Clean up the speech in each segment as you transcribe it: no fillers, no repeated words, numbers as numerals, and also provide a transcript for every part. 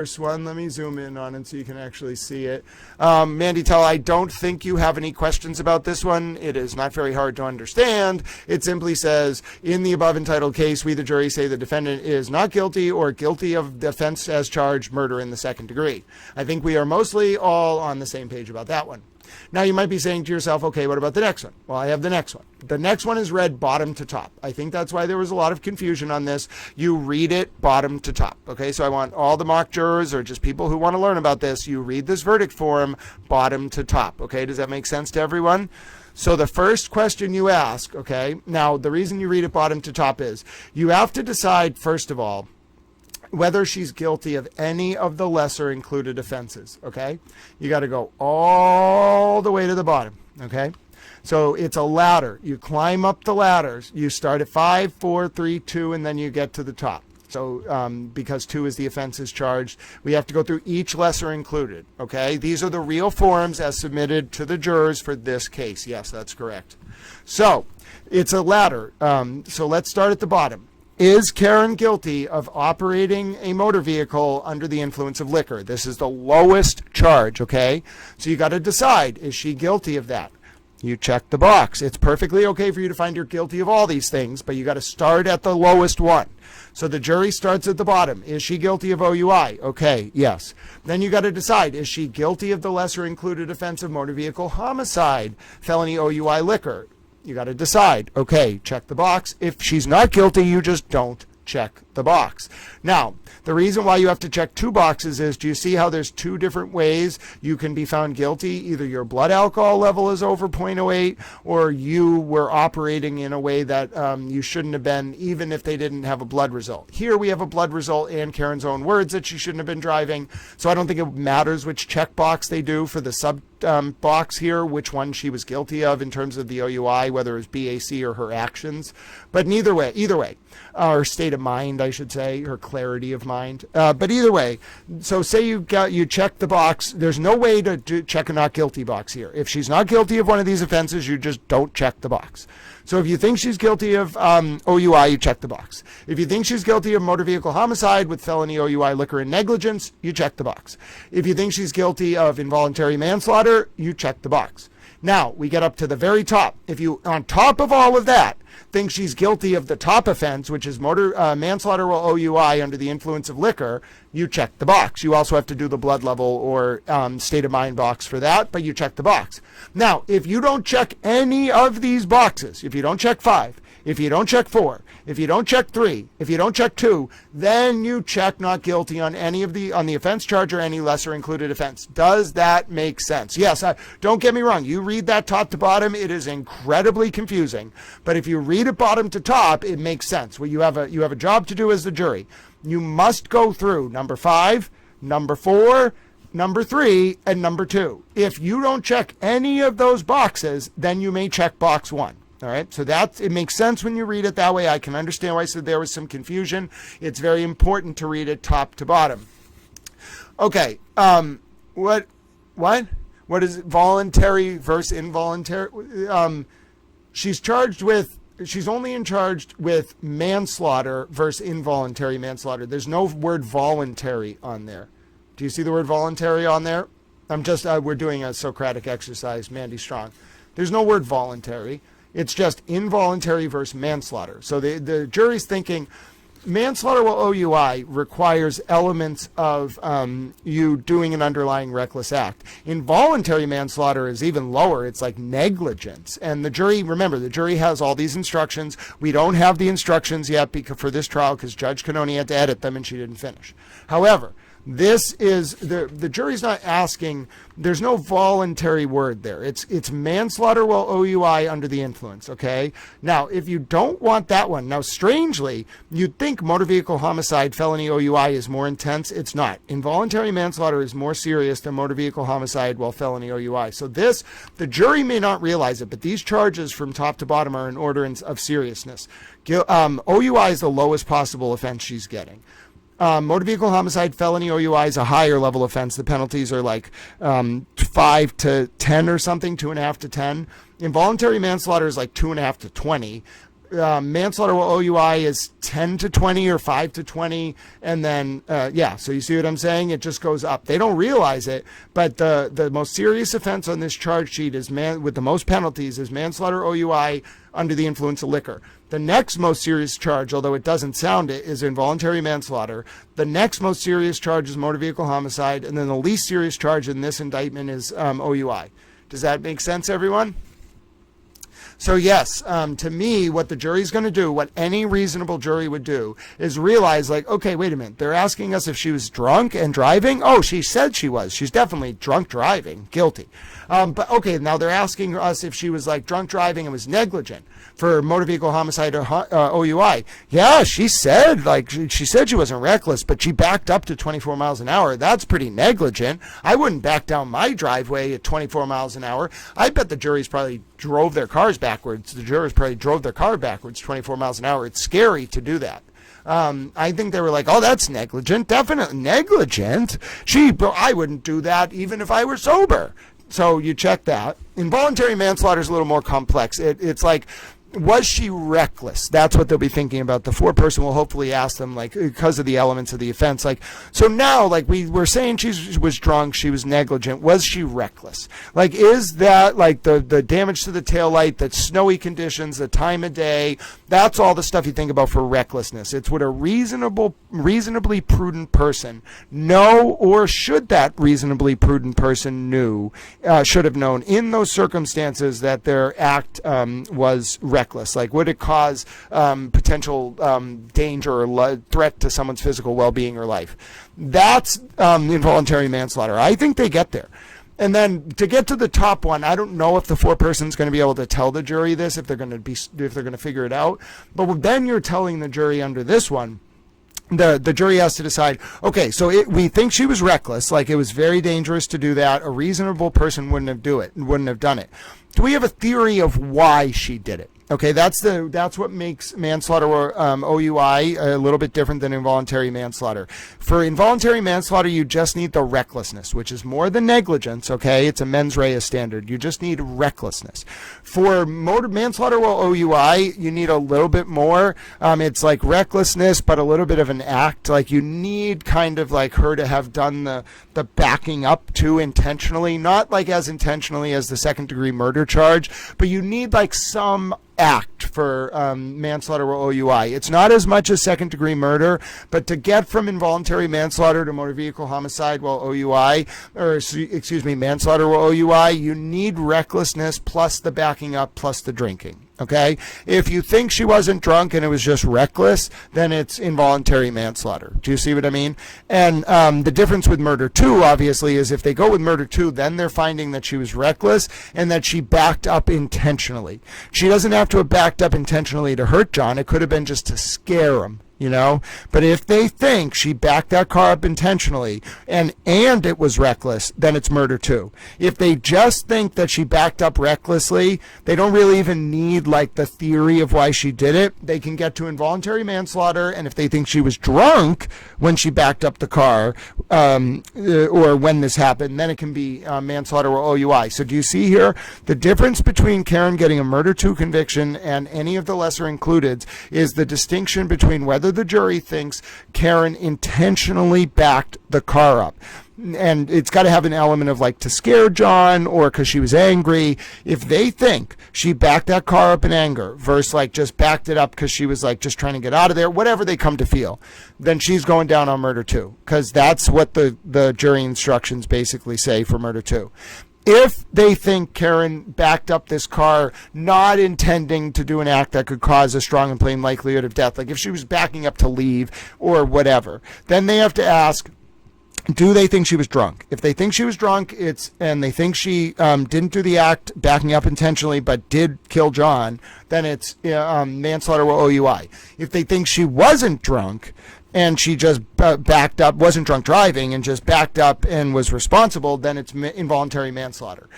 First one, let me zoom in on it so you can actually see it. Mandy Tell, I don't think you have any questions about this one. It is not very hard to understand. It simply says, in the above entitled case, we the jury say the defendant is not guilty or guilty of the offense as charged, murder in the second degree. I think we are mostly all on the same page about that one. Now you might be saying to yourself, okay, what about the next one? Well, I have the next one. The next one is read bottom to top. I think that's why there was a lot of confusion on this. You read it bottom to top. Okay, so I want all the mock jurors or just people who want to learn about this, you read this verdict form bottom to top. Okay, does that make sense to everyone? So the first question you ask, okay, now the reason you read it bottom to top is you have to decide, first of all, whether she's guilty of any of the lesser included offenses, okay? You got to go all the way to the bottom, okay? So it's a ladder. You climb up the ladders. You start at 5, 4, 3, 2, and then you get to the top. So because 2 is the offenses charged, we have to go through each lesser included, okay? These are the real forms as submitted to the jurors for this case. Yes, that's correct. So it's a ladder. So let's start at the bottom. Is Karen guilty of operating a motor vehicle under the influence of liquor? This is the lowest charge, okay? So you got to decide, is she guilty of that? You check the box. It's perfectly okay for you to find you're guilty of all these things, but you got to start at the lowest one. So the jury starts at the bottom. Is she guilty of OUI? Okay, yes. Then you got to decide, is she guilty of the lesser included offense of motor vehicle homicide, felony OUI liquor? You got to decide. Okay, check the box. If she's not guilty, you just don't check the box. Now, the reason why you have to check 2 boxes is, do you see how there's 2 different ways you can be found guilty? Either your blood alcohol level is over 0.08 or you were operating in a way that you shouldn't have been, even if they didn't have a blood result. Here we have a blood result and Karen's own words that she shouldn't have been driving. So I don't think it matters which check box they do for the sub box here, which one she was guilty of in terms of the OUI, whether it was BAC or her actions. But either way, or state of mind, I should say, her clarity of mind. But either way, so say you check the box. There's no way to check a not guilty box here. If she's not guilty of one of these offenses, you just don't check the box. So if you think she's guilty of OUI, you check the box. If you think she's guilty of motor vehicle homicide with felony OUI liquor and negligence, you check the box. If you think she's guilty of involuntary manslaughter, you check the box. Now, we get up to the very top. If you, on top of all of that, think she's guilty of the top offense, which is motor manslaughter or OUI under the influence of liquor, you check the box. You also have to do the blood level or state of mind box for that, but you check the box. Now, if you don't check any of these boxes, if you don't check 5, if you don't check 4, if you don't check 3, if you don't check 2, then you check not guilty on any of on the offense charge or any lesser included offense. Does that make sense? Yes, don't get me wrong. You read that top to bottom, it is incredibly confusing. But if you read it bottom to top, it makes sense. Well, you have a job to do as the jury. You must go through number 5, number 4, number 3, and number 2. If you don't check any of those boxes, then you may check box 1. All right, so it makes sense when you read it that way. I can understand why I said there was some confusion. It's very important to read it top to bottom. Okay, what is it? Voluntary versus involuntary? She's only charged with manslaughter versus involuntary manslaughter. There's no word voluntary on there. Do you see the word voluntary on there? We're doing a Socratic exercise, Mandy Strong. There's no word voluntary. It's just involuntary versus manslaughter. So the jury's thinking manslaughter while OUI requires elements of you doing an underlying reckless act. Involuntary manslaughter is even lower. It's like negligence. And the jury, remember, the jury has all these instructions. We don't have the instructions yet for this trial because Judge Canoni had to edit them and she didn't finish. However, this is the jury's not asking. There's no voluntary word there. It's manslaughter while OUI under the influence. Okay. Now, if you don't want that one, now strangely, you'd think motor vehicle homicide felony OUI is more intense. It's not. Involuntary manslaughter is more serious than motor vehicle homicide while felony OUI. So the jury may not realize it, but these charges from top to bottom are in order of seriousnness. OUI is the lowest possible offense she's getting. Motor vehicle homicide, felony OUI is a higher level offense. The penalties are like 5 to 10 or something, 2.5 to 10. Involuntary manslaughter is like 2.5 to 20. manslaughter while OUI is 10 to 20 or 5 to 20. And then, so you see what I'm saying? It just goes up. They don't realize it, but the most serious offense on this charge sheet is with the most penalties is manslaughter OUI under the influence of liquor. The next most serious charge, although it doesn't sound it, is involuntary manslaughter. The next most serious charge is motor vehicle homicide. And then the least serious charge in this indictment is OUI. Does that make sense, everyone? So yes, to me, what the jury's going to do, what any reasonable jury would do, is realize, like, okay, wait a minute. They're asking us if she was drunk and driving. Oh, she said she was. She's definitely drunk driving, guilty. But okay, now they're asking us if she was like drunk driving and was negligent for motor vehicle homicide or OUI. Yeah, she said she wasn't reckless, but she backed up to 24 miles an hour. That's pretty negligent. I wouldn't back down my driveway at 24 miles an hour. I bet the jury's probably drove their cars backwards. The jurors probably drove their car backwards 24 miles an hour. It's scary to do that. I think they were like, oh, that's negligent. Definitely negligent. I wouldn't do that even if I were sober. So you check that. Involuntary manslaughter is a little more complex. It's like, was she reckless? That's what they'll be thinking about. The foreperson will hopefully ask them, like, because of the elements of the offense. Like, so now, like, we were saying she was drunk, she was negligent. Was she reckless? Like, is that, like, the damage to the taillight, the snowy conditions, the time of day? That's all the stuff you think about for recklessness. It's what a reasonably prudent person know, or should that reasonably prudent person should have known in those circumstances that their act was reckless. Like, would it cause potential danger or threat to someone's physical well-being or life? That's involuntary manslaughter. I think they get there. And then to get to the top one, I don't know if the foreperson's going to be able to tell the jury this, if they're going to figure it out. But then you're telling the jury under this one, the jury has to decide, okay, so we think she was reckless, like it was very dangerous to do that. A reasonable person wouldn't have done it. Do we have a theory of why she did it? Okay, that's what makes manslaughter or OUI a little bit different than involuntary manslaughter. For involuntary manslaughter, you just need the recklessness, which is more than negligence, okay? It's a mens rea standard. You just need recklessness. For motor manslaughter or OUI, you need a little bit more. It's like recklessness, but a little bit of an act. Like, you need kind of like her to have done the backing up to intentionally, not like as intentionally as the second-degree murder charge, but you need like some act for manslaughter or OUI. It's not as much as second-degree murder, but to get from involuntary manslaughter to motor vehicle homicide while manslaughter or OUI, you need recklessness plus the backing up plus the drinking. Okay? If you think she wasn't drunk and it was just reckless, then it's involuntary manslaughter. Do you see what I mean? And the difference with murder 2, obviously, is if they go with murder 2, then they're finding that she was reckless and that she backed up intentionally. She doesn't have to have backed up intentionally to hurt John. It could have been just to scare him. But if they think she backed that car up intentionally and it was reckless, then it's murder 2. If they just think that she backed up recklessly, they don't really even need like the theory of why she did it. They can get to involuntary manslaughter, and if they think she was drunk when she backed up the car or when this happened, then it can be manslaughter or OUI. So do you see here the difference between Karen getting a murder 2 conviction and any of the lesser includeds is the distinction between whether the jury thinks Karen intentionally backed the car up. And it's got to have an element of like to scare John or because she was angry. If they think she backed that car up in anger versus like just backed it up because she was like just trying to get out of there, whatever they come to feel, then she's going down on murder 2, because that's what the jury instructions basically say for murder 2. If they think Karen backed up this car not intending to do an act that could cause a strong and plain likelihood of death, like if she was backing up to leave or whatever, then they have to ask, do they think she was drunk? If they think she was drunk, and they think she didn't do the act backing up intentionally but did kill John, then it's manslaughter or OUI. If they think she wasn't drunk and she just backed up, wasn't drunk driving, and just backed up and was responsible, then it's involuntary manslaughter.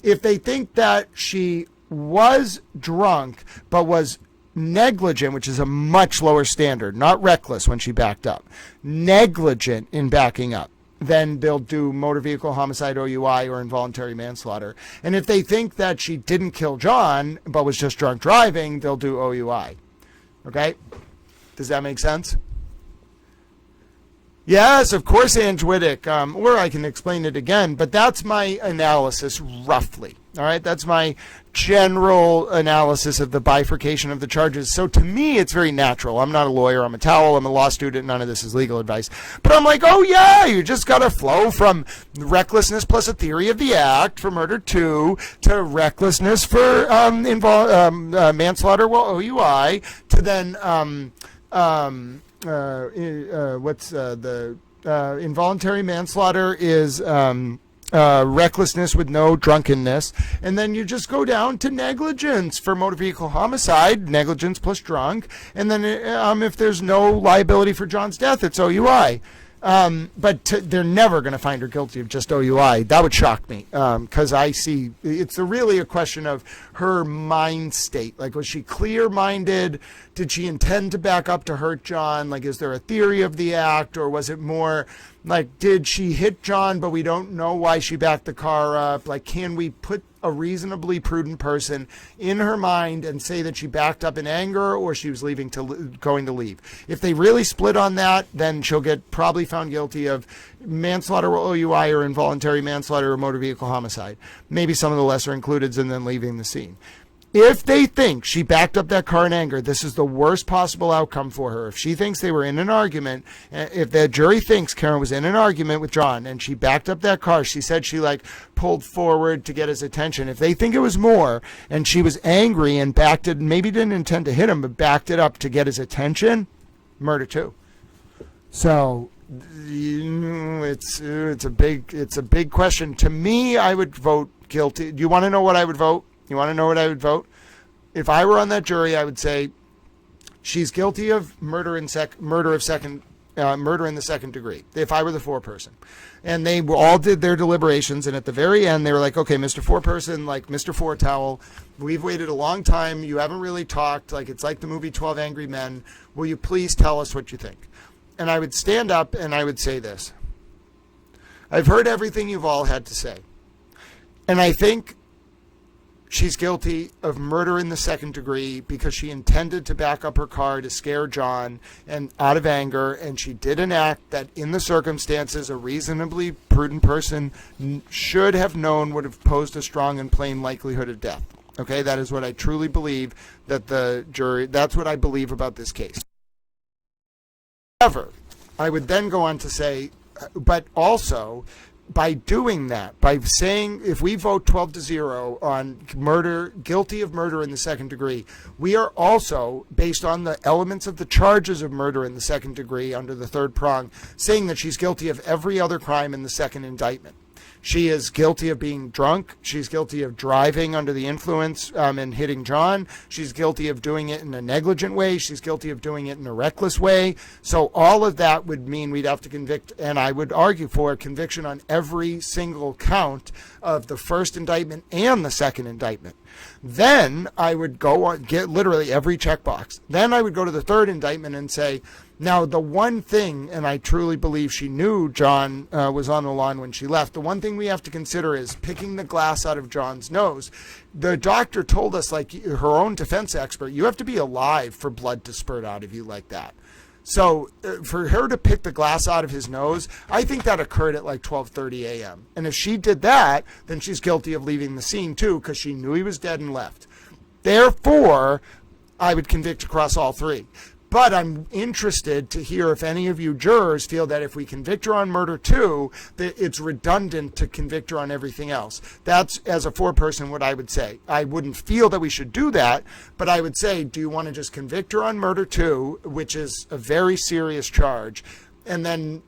If they think that she was drunk but was negligent, which is a much lower standard, not reckless when she backed up, negligent in backing up, then they'll do motor vehicle homicide, OUI, or involuntary manslaughter. And if they think that she didn't kill John but was just drunk driving, they'll do OUI. Okay? Does that make sense? Yes, of course, Ange Wittick, or I can explain it again, but that's my analysis roughly. All right, that's my general analysis of the bifurcation of the charges. So to me, it's very natural. I'm not a lawyer. I'm a towel. I'm a law student. None of this is legal advice. But I'm like, oh, yeah, you just got to flow from recklessness plus a theory of the act for murder 2 to recklessness for manslaughter, well, OUI, to then involuntary manslaughter is recklessness with no drunkenness, and then you just go down to negligence for motor vehicle homicide, negligence plus drunk, and then if there's no liability for John's death, it's OUI. But they're never going to find her guilty of just OUI. That would shock me, because I see it's really a question of her mind state. Like, was she clear-minded? Did she intend to back up to hurt John? Like, is there a theory of the act, or was it more like, did she hit John, but we don't know why she backed the car up? Like, can we put a reasonably prudent person in her mind and say that she backed up in anger or she was going to leave? If they really split on that, then she'll get probably found guilty of manslaughter or OUI or involuntary manslaughter or motor vehicle homicide. Maybe some of the lesser includeds, and then leaving the scene. If they think she backed up that car in anger, this is the worst possible outcome for her. If she thinks they were in an argument, if the jury thinks Karen was in an argument with John and she backed up that car, she said she pulled forward to get his attention. If they think it was more and she was angry and backed it, maybe didn't intend to hit him, but backed it up to get his attention, murder 2. So it's a big question. To me, I would vote guilty. Do you want to know what I would vote? You want to know what I would vote? If I were on that jury, I would say she's guilty of murder in the second degree. If I were the foreperson, and they all did their deliberations, and at the very end they were like, okay, Mr. Foreperson, like Mr. Foretowel, we've waited a long time. You haven't really talked. Like, it's like the movie 12 Angry Men. Will you please tell us what you think? And I would stand up and I would say this: I've heard everything you've all had to say, and I think she's guilty of murder in the second degree because she intended to back up her car to scare John and out of anger, and she did an act that in the circumstances a reasonably prudent person should have known would have posed a strong and plain likelihood of death. Okay, that is what I truly believe that the jury, that's what I believe about this case. However, I would then go on to say, but also, by doing that, by saying if we vote 12-0 on murder, guilty of murder in the second degree, we are also, based on the elements of the charges of murder in the second degree under the third prong, saying that she's guilty of every other crime in the second indictment. She is guilty of being drunk. She's guilty of driving under the influence and hitting John. She's guilty of doing it in a negligent way. She's guilty of doing it in a reckless way. So all of that would mean we'd have to convict, and I would argue for a conviction on every single count of the first indictment and the second indictment. Then I would go on, get literally every checkbox. Then I would go to the third indictment and say, now, the one thing, and I truly believe she knew John was on the lawn when she left, the one thing we have to consider is picking the glass out of John's nose. The doctor told us, like her own defense expert, you have to be alive for blood to spurt out of you like that. So for her to pick the glass out of his nose, I think that occurred at like 12:30 a.m. And if she did that, then she's guilty of leaving the scene too, because she knew he was dead and left. Therefore, I would convict across all three. But I'm interested to hear if any of you jurors feel that if we convict her on murder 2, that it's redundant to convict her on everything else. That's, as a foreperson, what I would say. I wouldn't feel that we should do that, but I would say, do you want to just convict her on murder 2, which is a very serious charge, and then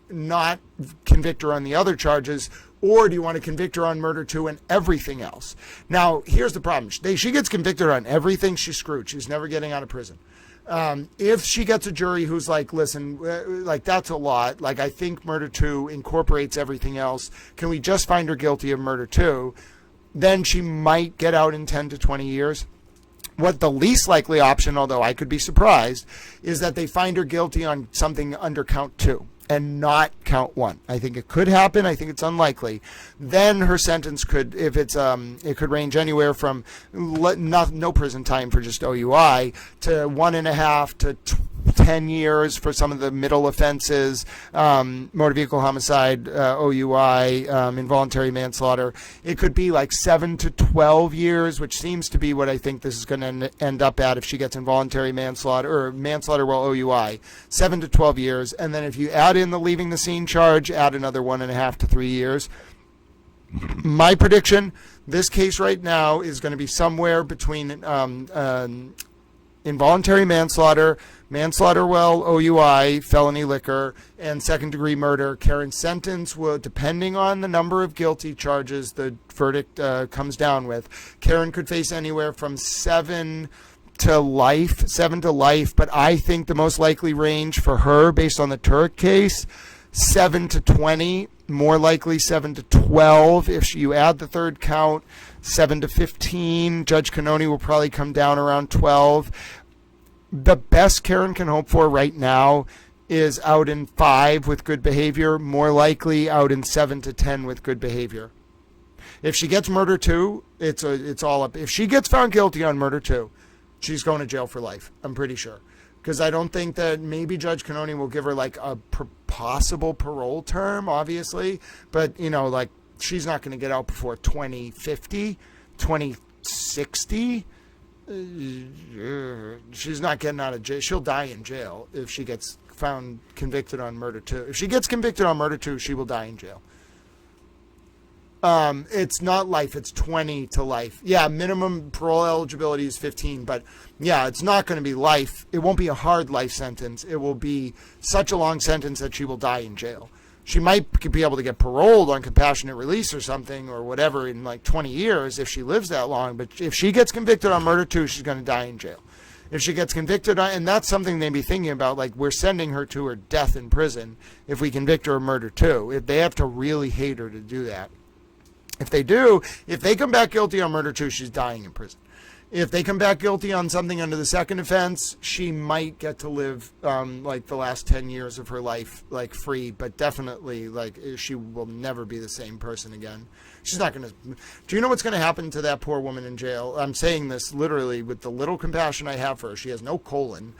not convict her on the other charges? Or do you want to convict her on murder 2 and everything else? Now, here's the problem. She gets convicted on everything, she's screwed. She's never getting out of prison. If she gets a jury who's like, listen, like that's a lot. Like, I think murder 2 incorporates everything else. Can we just find her guilty of murder 2? Then she might get out in 10 to 20 years. What the least likely option, although I could be surprised, is that they find her guilty on something under count 2. and not count one. I think it could happen. I think it's unlikely. Then her sentence could, if it's, it could range anywhere from no prison time for just OUI to 1.5 to 10 years for some of the middle offenses, motor vehicle homicide, OUI, involuntary manslaughter. It could be like 7 to 12 years, which seems to be what I think this is going to end up at if she gets involuntary manslaughter or manslaughter while OUI. 7 to 12 years. And then if you add in the leaving the scene charge, add another 1.5 to 3 years. My prediction, this case right now is going to be somewhere between involuntary manslaughter, manslaughter while OUI, felony liquor, and second-degree murder. Karen's sentence will, depending on the number of guilty charges the verdict comes down with, Karen could face anywhere from 7 to life, but I think the most likely range for her, based on the Turek case, 7 to 20, more likely 7 to 12. If you add the third count, 7 to 15. Judge Cannoni will probably come down around 12. The best Karen can hope for right now is out in 5 with good behavior, more likely out in 7 to 10 with good behavior. If she gets murder 2, it's all up. If she gets found guilty on murder 2, she's going to jail for life, I'm pretty sure. Because I don't think that maybe Judge Cannoni will give her like a possible parole term, obviously. But, you know, like she's not going to get out before 2050, 2060. She's not getting out of jail. She'll die in jail if she gets found convicted on murder 2. If she gets convicted on murder 2, she will die in jail. It's not life, it's 20 to life. Yeah, minimum parole eligibility is 15, but yeah, it's not going to be life. It won't be a hard life sentence. It will be such a long sentence that she will die in jail. She might be able to get paroled on compassionate release or something or whatever in like 20 years if she lives that long, but if she gets convicted on murder 2, she's going to die in jail. If she gets convicted on, and that's something they'd be thinking about, like we're sending her to her death in prison if we convict her of murder 2. If they have to really hate her to do that. If they do, if they come back guilty on murder 2, she's dying in prison. If they come back guilty on something under the second offense, she might get to live like the last 10 years of her life like free, but definitely like she will never be the same person again. She's not going to. Do you know what's going to happen to that poor woman in jail? I'm saying this literally with the little compassion I have for her. She has no colon.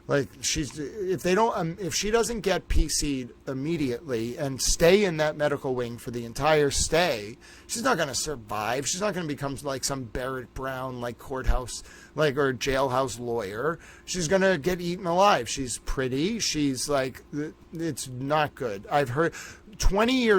Like if she doesn't get PC'd immediately and stay in that medical wing for the entire stay, she's not going to survive. She's not going to become like some Barrett Brown like courthouse like or jailhouse lawyer. She's going to get eaten alive. She's pretty. She's like, it's not good. I've heard 20 years